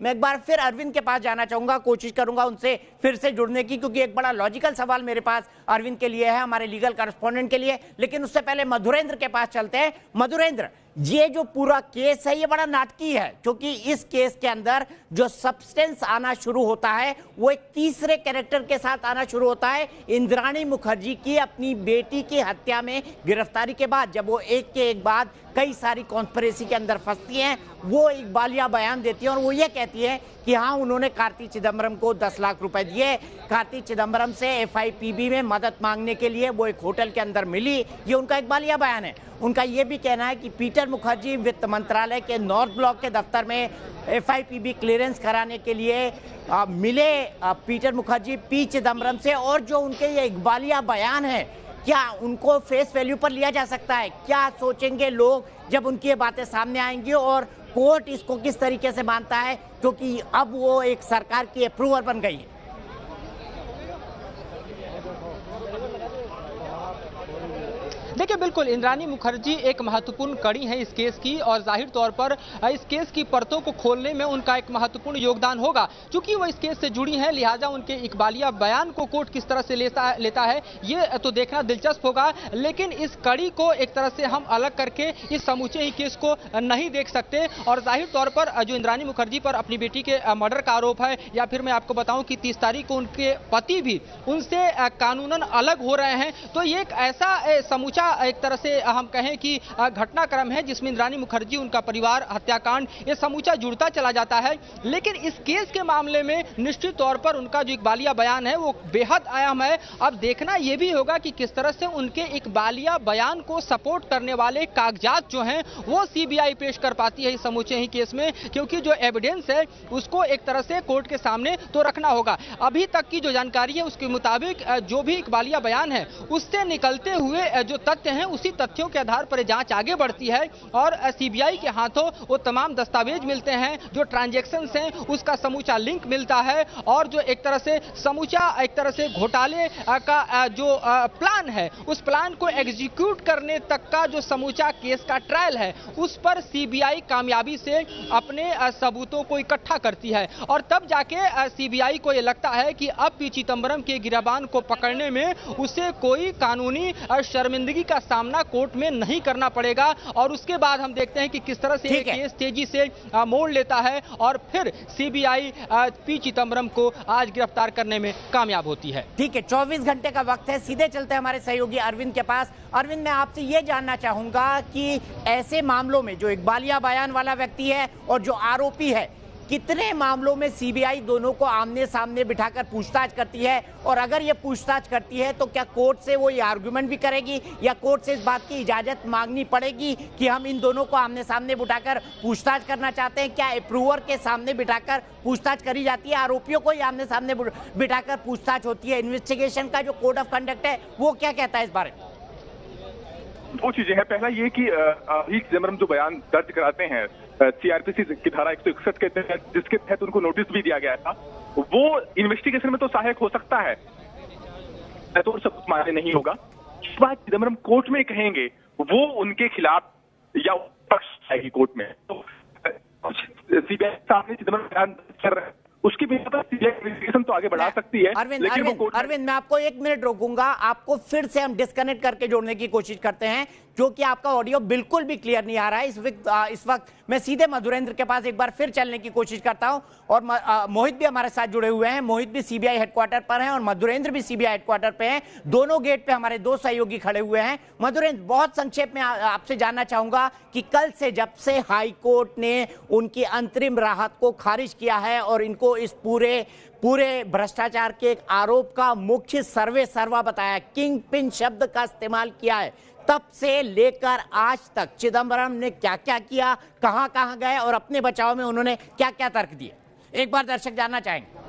मैं एक बार फिर अरविंद के पास जाना चाहूंगा, कोशिश करूंगा उनसे फिर से जुड़ने की, क्योंकि एक बड़ा लॉजिकल सवाल मेरे पास अरविंद के लिए है, हमारे लीगल कॉरेस्पॉन्डेंट के लिए। लेकिन उससे पहले मधुरेंद्र के पास चलते हैं। मधुरेंद्र, ये जो पूरा केस है ये बड़ा नाटकीय है, क्योंकि इस केस के अंदर जो सब्सटेंस आना शुरू होता है वो एक तीसरे कैरेक्टर के साथ आना शुरू होता है। इंद्राणी मुखर्जी की अपनी बेटी की हत्या में गिरफ्तारी के बाद, जब वो एक के एक बाद कई सारी कॉन्स्पिरेसी के अंदर फंसती हैं, वो इकबालिया बयान देती है और वो ये कहती है कि हाँ, उन्होंने कार्ति चिदम्बरम को 10 लाख रुपए दिए। कार्ति चिदम्बरम से एफआईपीबी में मदद मांगने के लिए वो एक होटल के अंदर मिली। ये उनका इकबालिया बयान है। उनका ये भी कहना है कि पीटर मुखर्जी वित्त मंत्रालय के नॉर्थ ब्लॉक के दफ्तर में एफआईपीबी क्लियरेंस कराने के लिए मिले पीटर मुखर्जी पी चिदम्बरम से, और जो उनके ये इकबालिया बयान है, क्या उनको फेस वैल्यू पर लिया जा सकता है? क्या सोचेंगे लोग जब उनकी ये बातें सामने आएंगी, और कोर्ट इसको किस तरीके से मानता है, क्योंकि अब वो एक सरकार की अप्रूवर बन गई है? देखिए, बिल्कुल इंद्राणी मुखर्जी एक महत्वपूर्ण कड़ी है इस केस की, और जाहिर तौर पर इस केस की परतों को खोलने में उनका एक महत्वपूर्ण योगदान होगा। चूंकि वो इस केस से जुड़ी हैं, लिहाजा उनके इकबालिया बयान को कोर्ट किस तरह से लेता है ये तो देखना दिलचस्प होगा। लेकिन इस कड़ी को एक तरह से हम अलग करके इस समूचे ही केस को नहीं देख सकते। और जाहिर तौर पर जो इंद्राणी मुखर्जी पर अपनी बेटी के मर्डर का आरोप है, या फिर मैं आपको बताऊं कि 30 तारीख को उनके पति भी उनसे कानूनन अलग हो रहे हैं, तो ये एक ऐसा समूचा एक तरह से हम कहें कि घटनाक्रम है जिसमें इंद्राणी मुखर्जी, उनका परिवार, हत्याकांड, ये समूचा जुड़ता चला जाता है। लेकिन इस केस के मामले में निश्चित तौर पर उनका जो इकबालिया बयान है वो बेहद अहम है। अब देखना यह भी होगा कि किस तरह से उनके इकबालिया बयान को सपोर्ट करने वाले कागजात जो हैं वो सीबीआई पेश कर पाती है इस समूचे ही केस में, क्योंकि जो एविडेंस है उसको एक तरह से कोर्ट के सामने तो रखना होगा। अभी तक की जो जानकारी है उसके मुताबिक जो भी इकबालिया बयान है उससे निकलते हुए जो तथ्य हैं, उसी तथ्यों के आधार पर जांच आगे बढ़ती है, और सीबीआई के हाथों वो तमाम दस्तावेज मिलते हैं, जो ट्रांजैक्शंस हैं उसका समूचा लिंक मिलता है, और जो एक तरह से समूचा एक तरह से घोटाले का जो प्लान है उस प्लान को एग्जीक्यूट करने तक का जो समूचा केस का ट्रायल है उस पर सीबीआई कामयाबी से अपने सबूतों को इकट्ठा करती है। और तब जाके सीबीआई को यह लगता है कि अब पी चिदम्बरम के गिरबान को पकड़ने में उसे कोई कानूनी शर्मिंदगी का सामना कोर्ट में नहीं करना पड़ेगा। और उसके बाद हम देखते हैं कि किस तरह से केस तेजी से मोड़ लेता है, और फिर सीबीआई पी चिदम्बरम को आज गिरफ्तार करने में कामयाब होती है। ठीक है, 24 घंटे का वक्त है। सीधे चलते हैं हमारे सहयोगी अरविंद के पास। अरविंद, मैं आपसे यह जानना चाहूंगा कि ऐसे मामलों में जो इकबालिया बयान वाला व्यक्ति है और जो आरोपी है, कितने मामलों में सीबीआई दोनों को आमने सामने बिठाकर पूछताछ करती है? और अगर ये पूछताछ करती है तो क्या कोर्ट से वो ये आर्गुमेंट भी करेगी, या कोर्ट से इस बात की इजाजत मांगनी पड़ेगी कि हम इन दोनों को आमने सामने बिठाकर पूछताछ करना चाहते हैं? क्या अप्रूवर के सामने बिठाकर पूछताछ करी जाती है? आरोपियों को ही आमने सामने बिठाकर पूछताछ होती है? इन्वेस्टिगेशन का जो कोड ऑफ कंडक्ट है वो क्या कहता है इस बारे में? दो चीजें हैं। पहला ये कि अभी चिदम्बरम जो बयान दर्ज कराते हैं सीआरपीसी की धारा 161 के तहत, जिसके तहत उनको नोटिस भी दिया गया था, वो इन्वेस्टिगेशन में तो सहायक हो सकता है, तो सबूत मान्य नहीं होगा। इस बात चिदम्बरम कोर्ट में कहेंगे वो उनके खिलाफ या पक्ष आएगी कोर्ट में, तो सीबीआई सामने चिदम्बरम बयान कर रहे हैं, उसकी भी इन्वेस्टिगेशन तो आगे बढ़ा सकती है। अरविंद, मैं आपको 1 मिनट रोकूंगा। आपको फिर से हम डिस्कनेक्ट करके जोड़ने की कोशिश करते हैं, क्योंकि आपका ऑडियो बिल्कुल भी क्लियर नहीं आ रहा है। इस वक्त मैं सीधे मधुरेंद्र के पास एक बार फिर चलने की कोशिश करता हूं, और मोहित भी हमारे साथ जुड़े हुए हैं। मोहित भी सीबीआई हेडक्वार्टर पर हैं और मधुरेंद्र भी सीबीआई हेडक्वार्टर पे हैं। दोनों गेट पे हमारे दो सहयोगी खड़े हुए हैं। मधुरेंद्र, बहुत संक्षेप में आपसे जानना चाहूंगा कि कल से जब से हाई कोर्ट ने उनकी अंतरिम राहत को खारिज किया है और इनको इस पूरे भ्रष्टाचार के एक आरोप का मुख्य सर्वा बताया, किंग पिन शब्द का इस्तेमाल किया है, तब से लेकर आज तक चिदम्बरम ने क्या क्या किया, कहां कहां गए और अपने बचाव में उन्होंने क्या क्या तर्क दिए? एक बार दर्शक जानना चाहेंगे।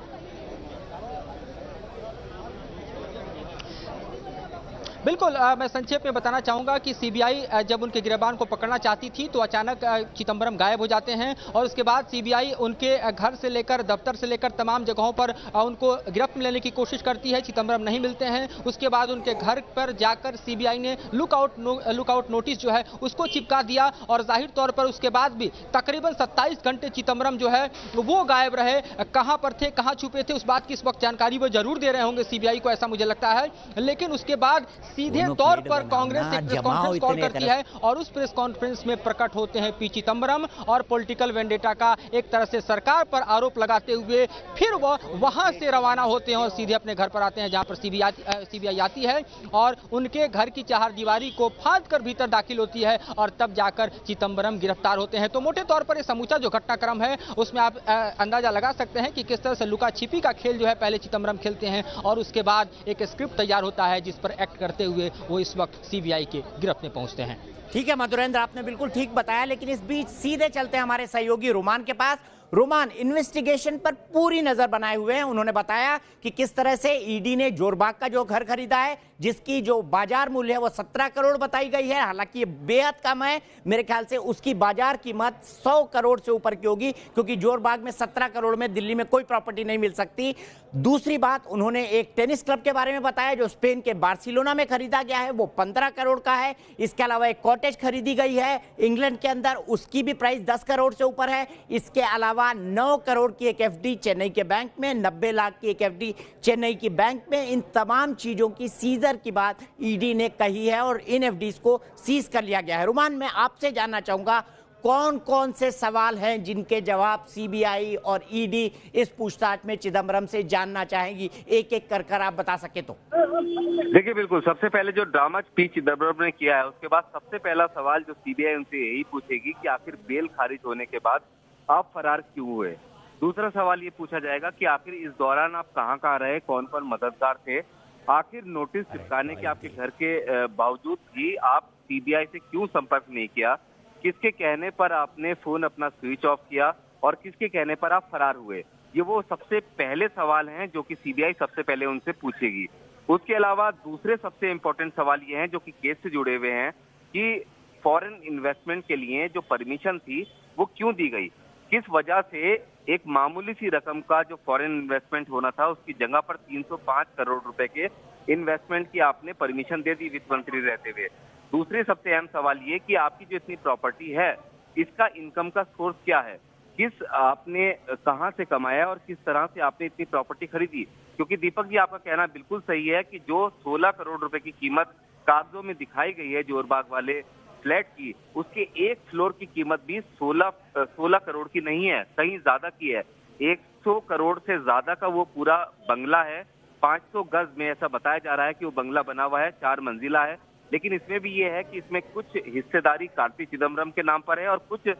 बिल्कुल, मैं संक्षेप में बताना चाहूंगा कि सीबीआई जब उनके गिरबान को पकड़ना चाहती थी तो अचानक चिदंबरम गायब हो जाते हैं और उसके बाद सीबीआई उनके घर से लेकर दफ्तर से लेकर तमाम जगहों पर उनको गिरफ्त में लेने की कोशिश करती है। चिदंबरम नहीं मिलते हैं। उसके बाद उनके घर पर जाकर सीबीआई ने लुकआउट नोटिस जो है उसको चिपका दिया और जाहिर तौर पर उसके बाद भी तकरीबन 27 घंटे चिदंबरम जो है वो गायब रहे। कहां पर थे, कहां छुपे थे, उस बात की इस वक्त जानकारी वो जरूर दे रहे होंगे सीबीआई को, ऐसा मुझे लगता है। लेकिन उसके बाद सीधे तौर पर कांग्रेस एक प्रेस कॉन्फ्रेंस कॉल करती है और उस प्रेस कॉन्फ्रेंस में प्रकट होते हैं पी चिदंबरम और पॉलिटिकल वेंडेटा का एक तरह से सरकार पर आरोप लगाते हुए फिर वो वहां से रवाना होते हैं और सीधे अपने घर पर आते हैं, जहां पर सीबीआई आती है और उनके घर की चारदीवारी को फांद कर भीतर दाखिल होती है और तब जाकर चिदंबरम गिरफ्तार होते हैं। तो मोटे तौर पर यह समूचा जो घटनाक्रम है उसमें आप अंदाजा लगा सकते हैं कि किस तरह से लुका छिपी का खेल जो है पहले चिदंबरम खेलते हैं और उसके बाद एक स्क्रिप्ट तैयार होता है जिस पर एक्ट करते हुए वो इस वक्त सीबीआई के गिरफ्त में पहुंचते हैं। ठीक है मधुरेंद्र, आपने बिल्कुल ठीक बताया, लेकिन इस बीच सीधे चलते हैं हमारे सहयोगी रोमान के पास। रोमान इन्वेस्टिगेशन पर पूरी नजर बनाए हुए हैं। उन्होंने बताया कि किस तरह से ईडी ने जोरबाग का जो घर खरीदा है जिसकी जो बाजार मूल्य है वो 17 करोड़ बताई गई है, हालांकि ये बेहद कम है। मेरे ख्याल से उसकी बाजार कीमत 100 करोड़ से ऊपर की होगी, क्योंकि जोरबाग में 17 करोड़ में दिल्ली में कोई प्रॉपर्टी नहीं मिल सकती। दूसरी बात, उन्होंने एक टेनिस क्लब के बारे में बताया जो स्पेन के बार्सिलोना में खरीदा गया है, वो 15 करोड़ का है। इसके अलावा एक कॉटेज खरीदी गई है इंग्लैंड के अंदर, उसकी भी प्राइस 10 करोड़ से ऊपर है। इसके अलावा 9 करोड़ की एक एफडी चेन्नई के बैंक में, 90 लाख की एक एफडी चेन्नई की बैंक में। इन तमाम चीजों की सीजर की बात ईडी ने कही है और इन एफडीज को सीज कर लिया गया है। रुमान, मैं आपसे जानना चाहूंगा कौन कौन से सवाल हैं जिनके जवाब सीबीआई और ईडी इस पूछताछ में चिदंबरम से जानना चाहेगी, एक एक कर आप बता सके तो। देखिए, बिल्कुल सबसे पहले जो ड्रामा पी चिदंबरम ने किया है उसके बाद सबसे पहला सवाल जो सीबीआई उनसे यही पूछेगी कि आखिर बेल खारिज होने के बाद आप फरार क्यों हुए। दूसरा सवाल ये पूछा जाएगा कि आखिर इस दौरान आप कहाँ रहे, कौन कौन मददगार थे, आखिर नोटिस चिपकाने के आपके घर के बावजूद भी आप सीबीआई से क्यों संपर्क नहीं किया, किसके कहने पर आपने फोन अपना स्विच ऑफ किया और किसके कहने पर आप फरार हुए। ये वो सबसे पहले सवाल हैं जो कि सीबीआई सबसे पहले उनसे पूछेगी। उसके अलावा दूसरे सबसे इम्पोर्टेंट सवाल ये हैं जो कि केस से जुड़े हुए हैं कि फॉरेन इन्वेस्टमेंट के लिए जो परमिशन थी वो क्यों दी गई, किस वजह से एक मामूली सी रकम का जो फॉरेन इन्वेस्टमेंट होना था उसकी जगह पर 305 करोड़ रुपए के इन्वेस्टमेंट की आपने परमिशन दे दी वित्त मंत्री रहते हुए। दूसरे सबसे अहम सवाल ये कि आपकी जो इतनी प्रॉपर्टी है इसका इनकम का सोर्स क्या है, किस आपने कहां से कमाया और किस तरह से आपने इतनी प्रॉपर्टी खरीदी। क्योंकि दीपक जी, आपका कहना बिल्कुल सही है कि जो 16 करोड़ रुपए की कीमत कागजों में दिखाई गई है जोरबाग वाले फ्लैट की, उसके एक फ्लोर की कीमत भी 16 करोड़ की नहीं है, कहीं ज्यादा की है। 100 करोड़ से ज्यादा का वो पूरा बंगला है। 500 गज में ऐसा बताया जा रहा है कि वो बंगला बना हुआ है, 4 मंजिला है। लेकिन इसमें भी ये है कि इसमें कुछ हिस्सेदारी कार्ति चिदंबरम के नाम पर है और कुछ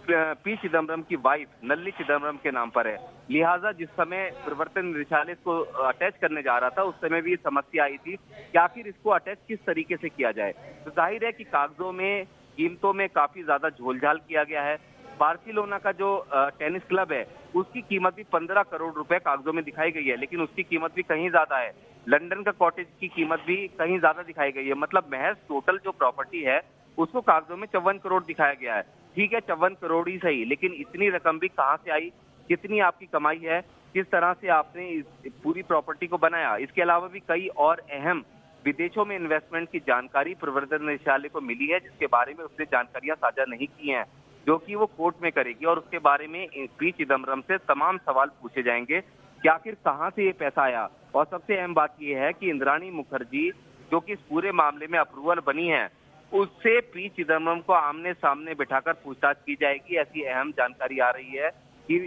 पी चिदंबरम की वाइफ नलिनी चिदंबरम के नाम पर है। लिहाजा जिस समय प्रवर्तन निदेशालय को अटैच करने जा रहा था उस समय भी ये समस्या आई थी कि आखिर इसको अटैच किस तरीके से किया जाए। तो जाहिर है कि कागजों में कीमतों में काफी ज्यादा झोलझाल किया गया है। बार्सिलोना का जो टेनिस क्लब है उसकी कीमत भी 15 करोड़ रुपए कागजों में दिखाई गई है, लेकिन उसकी कीमत भी कहीं ज्यादा है। लंदन का कॉटेज की कीमत भी कहीं ज्यादा दिखाई गई है। मतलब महज टोटल जो प्रॉपर्टी है उसको कागजों में 54 करोड़ दिखाया गया है। ठीक है, 54 करोड़ ही सही, लेकिन इतनी रकम भी कहां से आई, कितनी आपकी कमाई है, किस तरह से आपने इस पूरी प्रॉपर्टी को बनाया। इसके अलावा भी कई और अहम विदेशों में इन्वेस्टमेंट की जानकारी प्रवर्तन निदेशालय को मिली है जिसके बारे में उसने जानकारियां साझा नहीं की हैं, जो कि वो कोर्ट में करेगी और उसके बारे में पी चिदंबरम से तमाम सवाल पूछे जाएंगे कि आखिर कहां से ये पैसा आया। और सबसे अहम बात यह है कि इंद्राणी मुखर्जी जो कि इस पूरे मामले में अप्रूवल बनी है उससे पी चिदंबरम को आमने सामने बिठाकर पूछताछ की जाएगी, ऐसी अहम जानकारी आ रही है कि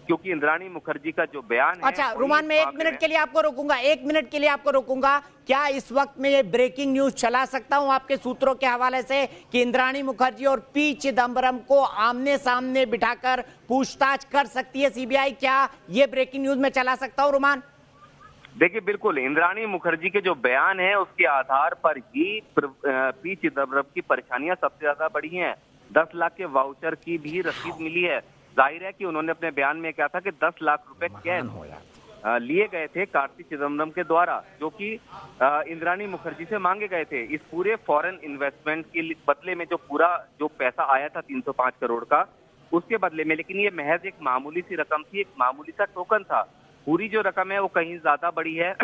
क्योंकि इंद्राणी मुखर्जी का जो बयान है। अच्छा रुमान, मैं 1 मिनट के लिए आपको रोकूंगा, 1 मिनट के लिए आपको रोकूंगा। क्या इस वक्त में ये ब्रेकिंग न्यूज चला सकता हूं आपके सूत्रों के हवाले से कि इंद्राणी मुखर्जी और पी चिदंबरम को आमने सामने बिठाकर पूछताछ कर सकती है सीबीआई? क्या ये ब्रेकिंग न्यूज में चला सकता हूं रुमान? देखिए, बिल्कुल इंद्राणी मुखर्जी के जो बयान है उसके आधार पर ही पी चिदंबरम की परेशानियां सबसे ज्यादा बढ़ी हैं। 10 लाख के वाउचर की भी रसीद मिली है। जाहिर है कि उन्होंने अपने बयान में कहा था कि 10 लाख रुपए कैश लिए गए थे कार्ति चिदम्बरम के द्वारा, जो कि इंद्राणी मुखर्जी से मांगे गए थे। इस पूरे फॉरेन इन्वेस्टमेंट के बदले में जो पैसा आया था 305 करोड़ का, उसके बदले में, लेकिन ये महज एक मामूली सी रकम थी, एक मामूली सा टोकन था। पूरी जो रकम है वो कहीं ज्यादा बड़ी है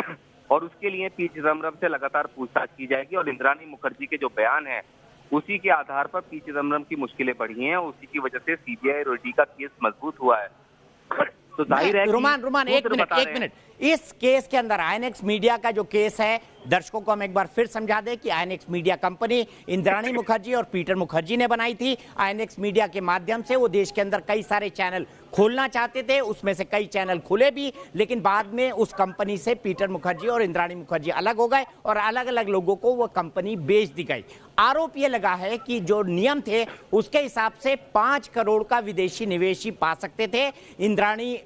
और उसके लिए पी चिदम्बरम से लगातार पूछताछ की जाएगी और इंद्राणी मुखर्जी के जो बयान है उसी के आधार पर पी चिदम्बरम की मुश्किलें बढ़ी हैं। उसी की वजह से सीबीआई और ईडी का केस मजबूत हुआ है। तो जाहिर है रोमान एक मिनट इस केस के अंदर आईएनएक्स मीडिया का जो केस है, दर्शकों को हम एक बार फिर समझा दें कि INX media company Indrani Mukherjee और पीटर मुखर्जी ने बनाई थी। आईएनएक्स मीडिया के माध्यम से वो देश के अंदर कई सारे चैनल खोलना चाहते थे, उसमें से कई चैनल खुले भी, लेकिन बाद में उस कंपनी से पीटर मुखर्जी और इंद्राणी मुखर्जी अलग हो गए और अलग अलग लोगों को वो कंपनी बेच दी गई। आरोप ये लगा है कि जो नियम थे उसके हिसाब से 5 करोड़ का विदेशी निवेश ही पा सकते थे इंद्राणी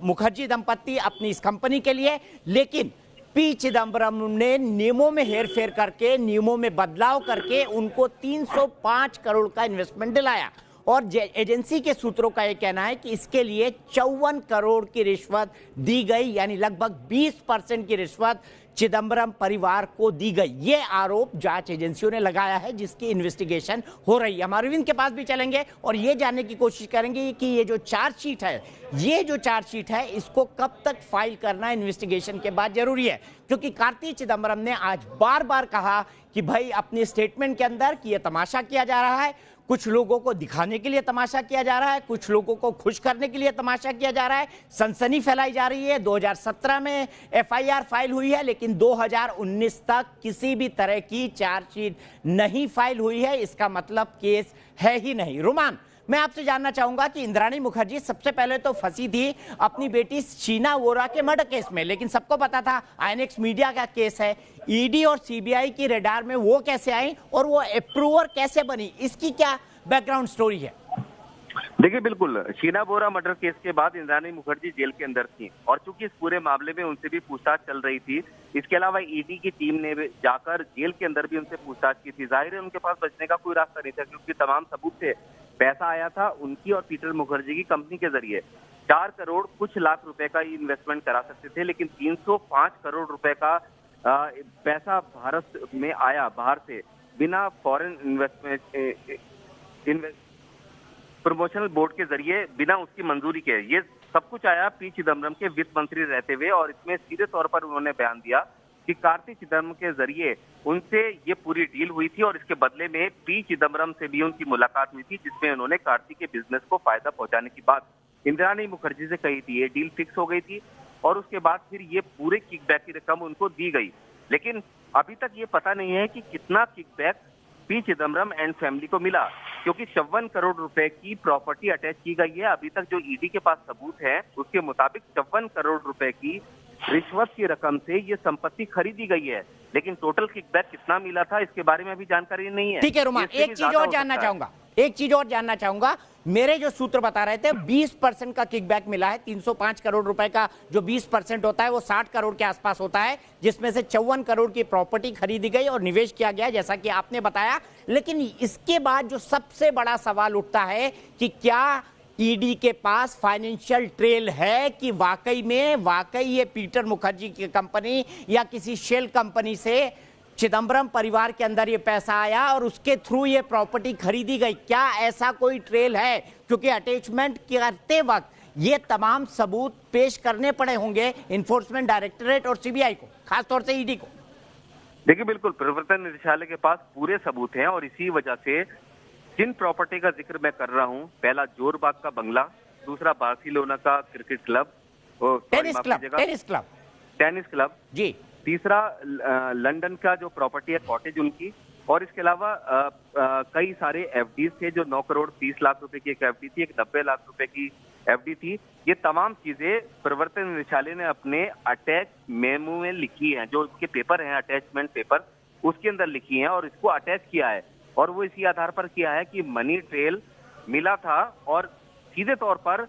मुखर्जी दंपत्ति अपनी इस कंपनी के लिए, लेकिन पी चिदम्बरम ने नियमों में हेरफेर करके, नियमों में बदलाव करके उनको 305 करोड़ का इन्वेस्टमेंट दिलाया। और एजेंसी के सूत्रों का यह कहना है कि इसके लिए 54 करोड़ की रिश्वत दी गई, यानी लगभग 20% की रिश्वत चिदम्बरम परिवार को दी गई। ये आरोप जांच एजेंसियों ने लगाया है, जिसकी इन्वेस्टिगेशन हो रही है। हम अरविंद के पास भी चलेंगे और ये जानने की कोशिश करेंगे कि ये जो चार्जशीट है, इसको कब तक फाइल करना इन्वेस्टिगेशन के बाद जरूरी है, क्योंकि कार्ति चिदम्बरम ने आज बार बार कहा कि भाई अपने स्टेटमेंट के अंदर कि यह तमाशा किया जा रहा है, कुछ लोगों को दिखाने के लिए तमाशा किया जा रहा है, कुछ लोगों को खुश करने के लिए तमाशा किया जा रहा है, सनसनी फैलाई जा रही है। 2017 में एफआईआर फाइल हुई है, लेकिन 2019 तक किसी भी तरह की चार्जशीट नहीं फाइल हुई है। इसका मतलब केस है ही नहीं। रोमान, मैं आपसे जानना चाहूंगा कि इंद्राणी मुखर्जी सबसे पहले तो फंसी थी अपनी बेटी शीना वोरा के मर्डर केस में, लेकिन सबको पता था आईएनएक्स मीडिया का केस है। ईडी और सीबीआई की रडार में वो कैसे आई और वो अप्रूवर कैसे बनी, इसकी क्या बैकग्राउंड स्टोरी है? देखिए, बिल्कुल शीना बोरा मर्डर केस के बाद इंद्राणी मुखर्जी जेल के अंदर थी और चूंकि इस पूरे मामले में उनसे भी पूछताछ चल रही थी, इसके अलावा ईडी की टीम ने जाकर जेल के अंदर भी उनसे पूछताछ की थी। जाहिर है उनके पास बचने का कोई रास्ता नहीं था, क्योंकि तमाम सबूत थे। पैसा आया था उनकी और पीटर मुखर्जी की कंपनी के जरिए। 4 करोड़ कुछ लाख रुपए का इन्वेस्टमेंट करा सकते थे, लेकिन 305 करोड़ रुपए का पैसा भारत में आया बाहर से, बिना फॉरेन इन्वेस्टमेंट प्रमोशनल बोर्ड के जरिए, बिना उसकी मंजूरी के। ये सब कुछ आया पी चिदम्बरम के वित्त मंत्री रहते हुए, और इसमें सीधे तौर पर उन्होंने बयान दिया कि कार्ति चिदम्बरम के जरिए उनसे ये पूरी डील हुई थी और इसके बदले में पी चिदम्बरम से भी उनकी मुलाकात हुई थी, जिसमें उन्होंने कार्ति के बिजनेस को फायदा पहुंचाने की बात इंद्राणी मुखर्जी से कही थी। ये डील फिक्स हो गई थी और उसके बाद फिर ये पूरे किकबैक की रकम उनको दी गई, लेकिन अभी तक ये पता नहीं है कि कितना kickback P Chidambaram and family को मिला, क्योंकि 54 करोड़ रुपए की प्रॉपर्टी अटैच की गई है। अभी तक जो ईडी के पास सबूत है उसके मुताबिक 54 करोड़ रुपए की रिश्वत की रकम से ये संपत्ति खरीदी गई है, लेकिन टोटल किकबैक कितना मिला था इसके बारे में अभी जानकारी नहीं है। ठीक है रोमान, एक चीज और जानना चाहूंगा। मेरे जो सूत्र बता रहे थे 20% का किकबैक मिला है। 305 करोड़ रुपए का जो 20% होता है वो 60 करोड़ के आसपास होता है, जिसमें से 54 करोड़ की प्रॉपर्टी खरीदी गई और निवेश किया गया, जैसा कि आपने बताया। लेकिन इसके बाद जो सबसे बड़ा सवाल उठता है कि क्या ईडी के पास फाइनेंशियल ट्रेल है कि वाकई ये पीटर मुखर्जी की कंपनी या किसी शेल कंपनी से चिदम्बरम परिवार के अंदर ये पैसा आया और उसके थ्रू ये प्रॉपर्टी खरीदी गई। क्या ऐसा कोई ट्रेल है? क्योंकि अटैचमेंट करते वक्त ये तमाम सबूत पेश करने पड़े होंगे इन्फोर्समेंट डायरेक्टरेट और सीबीआई को, खासतौर से ईडी को। देखिए, बिल्कुल प्रवर्तन निदेशालय के पास पूरे सबूत हैं और इसी वजह से जिन प्रॉपर्टी का जिक्र मैं कर रहा हूं, पहला जोरबाग का बंगला, दूसरा बार्सिलोना का क्रिकेट क्लब, टेनिस क्लब जी, तीसरा लंदन का जो प्रॉपर्टी है कॉटेज उनकी, और इसके अलावा कई सारे एफडीज थे। जो 9 करोड़ 30 लाख रुपए की एक एफडी थी, एक 90 लाख रुपए की एफडी थी। ये तमाम चीजें प्रवर्तन निदेशालय ने अपने अटैच मेमो में लिखी हैं, जो उसके पेपर हैं अटैचमेंट पेपर, उसके अंदर लिखी हैं और इसको अटैच किया है। और वो इसी आधार पर किया है कि मनी ट्रेल मिला था और सीधे तौर पर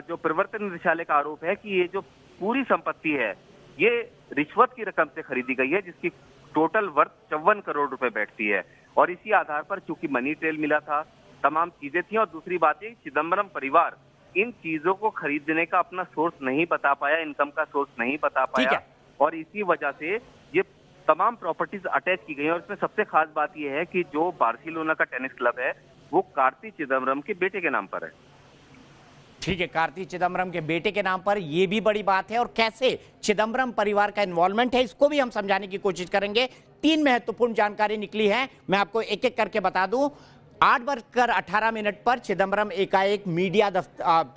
जो प्रवर्तन निदेशालय का आरोप है कि ये जो पूरी संपत्ति है ये रिश्वत की रकम से खरीदी गई है, जिसकी टोटल वर्थ 54 करोड़ रुपए बैठती है। और इसी आधार पर चूंकि मनी ट्रेल मिला था, तमाम चीजें थी, और दूसरी बात ये चिदम्बरम परिवार इन चीजों को खरीदने का अपना सोर्स नहीं बता पाया, इनकम का सोर्स नहीं बता पाया, और इसी वजह से ये तमाम प्रॉपर्टीज अटैच की गई हैं। और इसमें सबसे खास बात यह है कि जो बार्सिलोना का टेनिस क्लब है वो कार्ति चिदम्बरम के बेटे के नाम पर है। ठीक है, कार्ति चिदम्बरम के बेटे के नाम पर, यह भी बड़ी बात है। और कैसे चिदम्बरम परिवार का इन्वॉल्वमेंट है, इसको भी हम समझाने की कोशिश करेंगे। 3 महत्वपूर्ण जानकारी निकली है, मैं आपको एक एक करके बता दूं। 8:18 पर चिदम्बरम एकाएक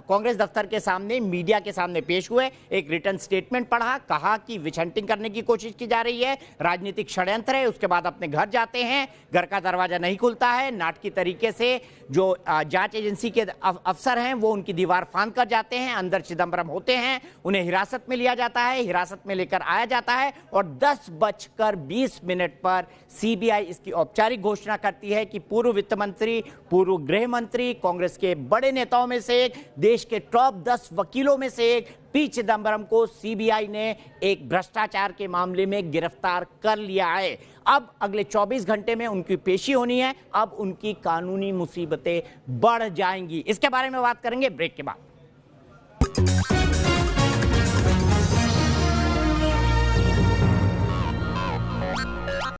कांग्रेस दफ्तर के सामने, मीडिया के सामने पेश हुए, एक रिटर्न स्टेटमेंट पढ़ा, कहा कि विच हंटिंग करने की कोशिश की जा रही है, राजनीतिक षड्यंत्र है। उसके बाद अपने घर जाते हैं, घर का दरवाजा नहीं खुलता है, नाटकीय तरीके से जो जांच एजेंसी के अफसर हैं वो उनकी दीवार फांद कर जाते हैं, अंदर चिदम्बरम होते हैं, उन्हें हिरासत में लिया जाता है, हिरासत में लेकर आया जाता है और 10:20 पर सीबीआई इसकी औपचारिक घोषणा करती है कि पूर्व वित्त मंत्री, पूर्व गृह मंत्री, कांग्रेस के बड़े नेताओं में से एक, देश के टॉप 10 वकीलों में से एक पी चिदम्बरम को सीबीआई ने एक भ्रष्टाचार के मामले में गिरफ्तार कर लिया है। अब अगले 24 घंटे में उनकी पेशी होनी है, अब उनकी कानूनी मुसीबतें बढ़ जाएंगी। इसके बारे में बात करेंगे ब्रेक के बाद।